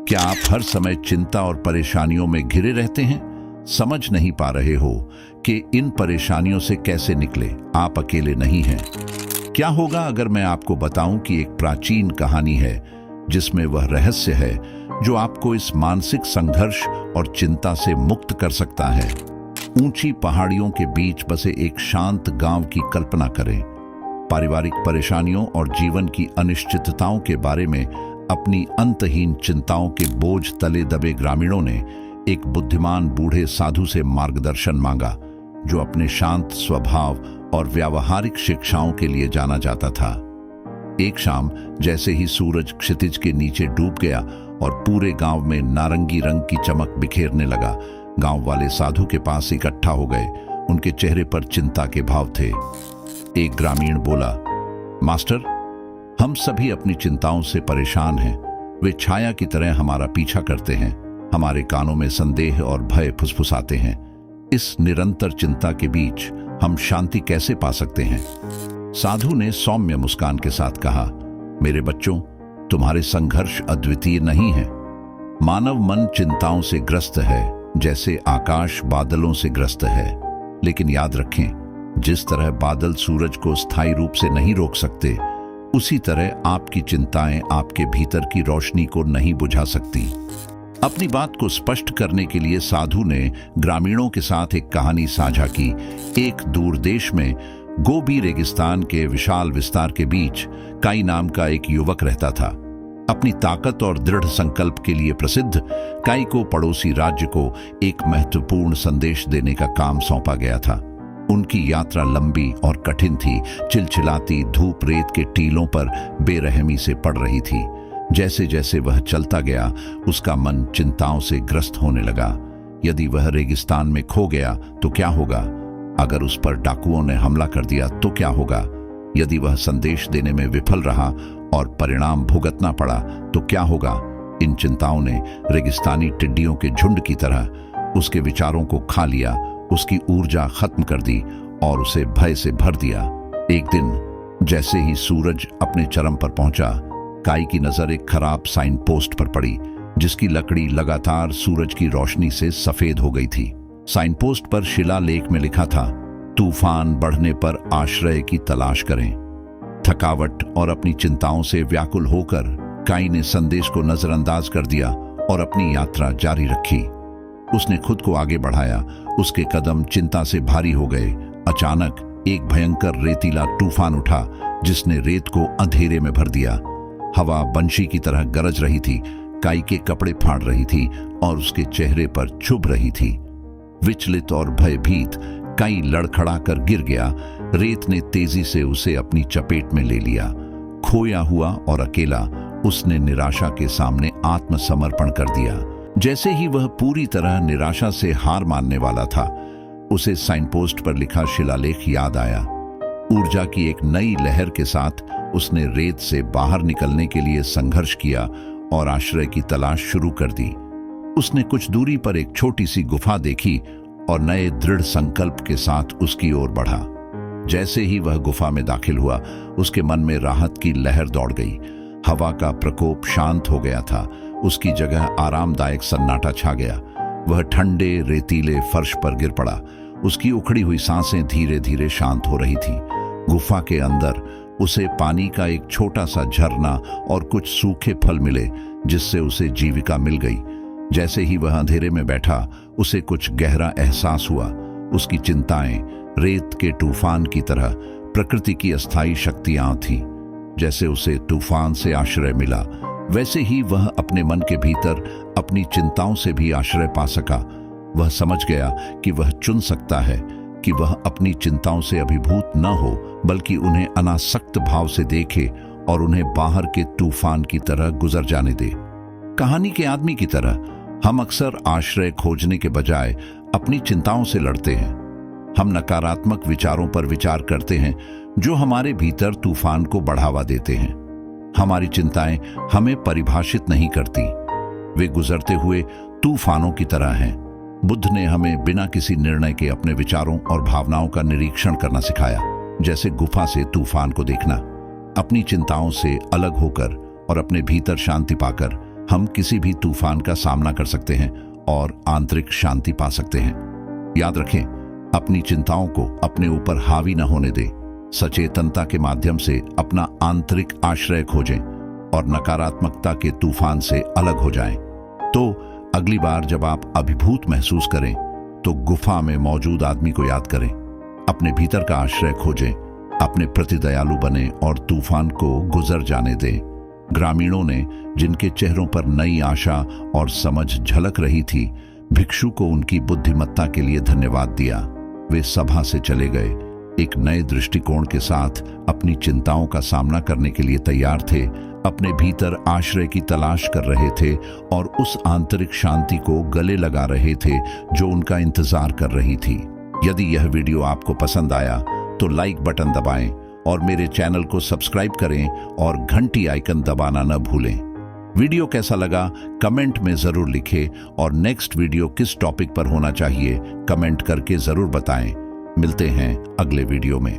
क्या आप हर समय चिंता और परेशानियों में घिरे रहते हैं? समझ नहीं पा रहे हो कि इन परेशानियों से कैसे निकले? आप अकेले नहीं हैं। क्या होगा अगर मैं आपको बताऊं कि एक प्राचीन कहानी है जिसमें वह रहस्य है जो आपको इस मानसिक संघर्ष और चिंता से मुक्त कर सकता है। ऊंची पहाड़ियों के बीच बसे एक शांत गांव की कल्पना करें। पारिवारिक परेशानियों और जीवन की अनिश्चितताओं के बारे में अपनी अंतहीन चिंताओं के बोझ तले दबे ग्रामीणों ने एक बुद्धिमान बूढ़े साधु से मार्गदर्शन मांगा, जो अपने शांत स्वभाव और व्यावहारिक शिक्षाओं के लिए जाना जाता था। एक शाम जैसे ही सूरज क्षितिज के नीचे डूब गया और पूरे गांव में नारंगी रंग की चमक बिखेरने लगा, गांव वाले साधु के पास इकट्ठा हो गए। उनके चेहरे पर चिंता के भाव थे। एक ग्रामीण बोला, मास्टर, हम सभी अपनी चिंताओं से परेशान हैं। वे छाया की तरह हमारा पीछा करते हैं। हमारे कानों में संदेह और भय फुसफुसाते हैं। इस निरंतर चिंता के बीच हम शांति कैसे पा सकते हैं? साधु ने सौम्य मुस्कान के साथ कहा, मेरे बच्चों, तुम्हारे संघर्ष अद्वितीय नहीं है। मानव मन चिंताओं से ग्रस्त है जैसे आकाश बादलों से ग्रस्त है। लेकिन याद रखें, जिस तरह बादल सूरज को स्थायी रूप से नहीं रोक सकते, उसी तरह आपकी चिंताएं आपके भीतर की रोशनी को नहीं बुझा सकती। अपनी बात को स्पष्ट करने के लिए साधु ने ग्रामीणों के साथ एक कहानी साझा की। एक दूर देश में गोबी रेगिस्तान के विशाल विस्तार के बीच काई नाम का एक युवक रहता था। अपनी ताकत और दृढ़ संकल्प के लिए प्रसिद्ध काई को पड़ोसी राज्य को एक महत्वपूर्ण संदेश देने का काम सौंपा गया था। उनकी यात्रा लंबी और कठिन थी। चिलचिलाती धूप रेत के टीलों पर बेरहमी से पड़ रही थी। जैसे जैसे वह चलता गया, उसका मन चिंताओं से ग्रस्त होने लगा। यदि वह रेगिस्तान में खो गया तो क्या होगा? अगर उस पर डाकुओं ने हमला कर दिया तो क्या होगा? यदि वह संदेश देने में विफल रहा और परिणाम भुगतना पड़ा तो क्या होगा? इन चिंताओं ने रेगिस्तानी टिड्डियों के झुंड की तरह उसके विचारों को खा लिया, उसकी ऊर्जा खत्म कर दी और उसे भय से भर दिया। एक दिन जैसे ही सूरज अपने चरम पर पहुंचा, काई की नजर एक खराब साइन पोस्ट पर पड़ी, जिसकी लकड़ी लगातार सूरज की रोशनी से सफेद हो गई थी। साइन पोस्ट पर शिलालेख में लिखा था, तूफान बढ़ने पर आश्रय की तलाश करें। थकावट और अपनी चिंताओं से व्याकुल होकर काई ने संदेश को नजरअंदाज कर दिया और अपनी यात्रा जारी रखी। उसने खुद को आगे बढ़ाया। उसके कदम चिंता से भारी हो गए। अचानक एक भयंकर रेतीला तूफान उठा, जिसने रेत को अंधेरे में भर दिया। हवा बंशी की तरह गरज रही थी, काई के कपड़े फाड़ रही थी और उसके चेहरे पर चुभ रही थी। विचलित और भयभीत काई लड़खड़ा कर गिर गया। रेत ने तेजी से उसे अपनी चपेट में ले लिया। खोया हुआ और अकेला, उसने निराशा के सामने आत्मसमर्पण कर दिया। जैसे ही वह पूरी तरह निराशा से हार मानने वाला था, उसे साइन पोस्ट पर लिखा शिलालेख याद आया। ऊर्जा की एक नई लहर के साथ उसने रेत से बाहर निकलने के लिए संघर्ष किया और आश्रय की तलाश शुरू कर दी। उसने कुछ दूरी पर एक छोटी सी गुफा देखी और नए दृढ़ संकल्प के साथ उसकी ओर बढ़ा। जैसे ही वह गुफा में दाखिल हुआ, उसके मन में राहत की लहर दौड़ गई। हवा का प्रकोप शांत हो गया था। उसकी जगह आरामदायक सन्नाटा छा गया। वह ठंडे रेतीले फर्श पर गिर पड़ा। उसकी उखड़ी हुई सांसें धीरे धीरे शांत हो रही थी। गुफा के अंदर उसे पानी का एक छोटा सा झरना और कुछ सूखे फल मिले, जिससे उसे जीविका मिल गई। जैसे ही वह अंधेरे में बैठा, उसे कुछ गहरा एहसास हुआ। उसकी चिंताएं रेत के तूफान की तरह प्रकृति की अस्थायी शक्तियां थीं। जैसे उसे तूफान से आश्रय मिला, वैसे ही वह अपने मन के भीतर अपनी चिंताओं से भी आश्रय पा सका। वह समझ गया कि वह चुन सकता है कि वह अपनी चिंताओं से अभिभूत न हो, बल्कि उन्हें अनासक्त भाव से देखे और उन्हें बाहर के तूफान की तरह गुजर जाने दे। कहानी के आदमी की तरह हम अक्सर आश्रय खोजने के बजाय अपनी चिंताओं से लड़ते हैं। हम नकारात्मक विचारों पर विचार करते हैं जो हमारे भीतर तूफान को बढ़ावा देते हैं। हमारी चिंताएं हमें परिभाषित नहीं करती, वे गुजरते हुए तूफानों की तरह हैं। बुद्ध ने हमें बिना किसी निर्णय के अपने विचारों और भावनाओं का निरीक्षण करना सिखाया, जैसे गुफा से तूफान को देखना। अपनी चिंताओं से अलग होकर और अपने भीतर शांति पाकर हम किसी भी तूफान का सामना कर सकते हैं और आंतरिक शांति पा सकते हैं। याद रखें, अपनी चिंताओं को अपने ऊपर हावी न होने दें। सचेतनता के माध्यम से अपना आंतरिक आश्रय खोजें और नकारात्मकता के तूफान से अलग हो जाएं। तो अगली बार जब आप अभिभूत महसूस करें तो गुफा में मौजूद आदमी को याद करें, अपने भीतर का आश्रय खोजें, अपने प्रति दयालु बने और तूफान को गुजर जाने दें। ग्रामीणों ने, जिनके चेहरों पर नई आशा और समझ झलक रही थी, भिक्षु को उनकी बुद्धिमत्ता के लिए धन्यवाद दिया। वे सभा से चले गए, एक नए दृष्टिकोण के साथ अपनी चिंताओं का सामना करने के लिए तैयार थे, अपने भीतर आश्रय की तलाश कर रहे थे और उस आंतरिक शांति को गले लगा रहे थे जो उनका इंतजार कर रही थी। यदि यह वीडियो आपको पसंद आया तो लाइक बटन दबाएं और मेरे चैनल को सब्सक्राइब करें और घंटी आइकन दबाना न भूलें। वीडियो कैसा लगा कमेंट में जरूर लिखें और नेक्स्ट वीडियो किस टॉपिक पर होना चाहिए कमेंट करके जरूर बताएं। मिलते हैं अगले वीडियो में।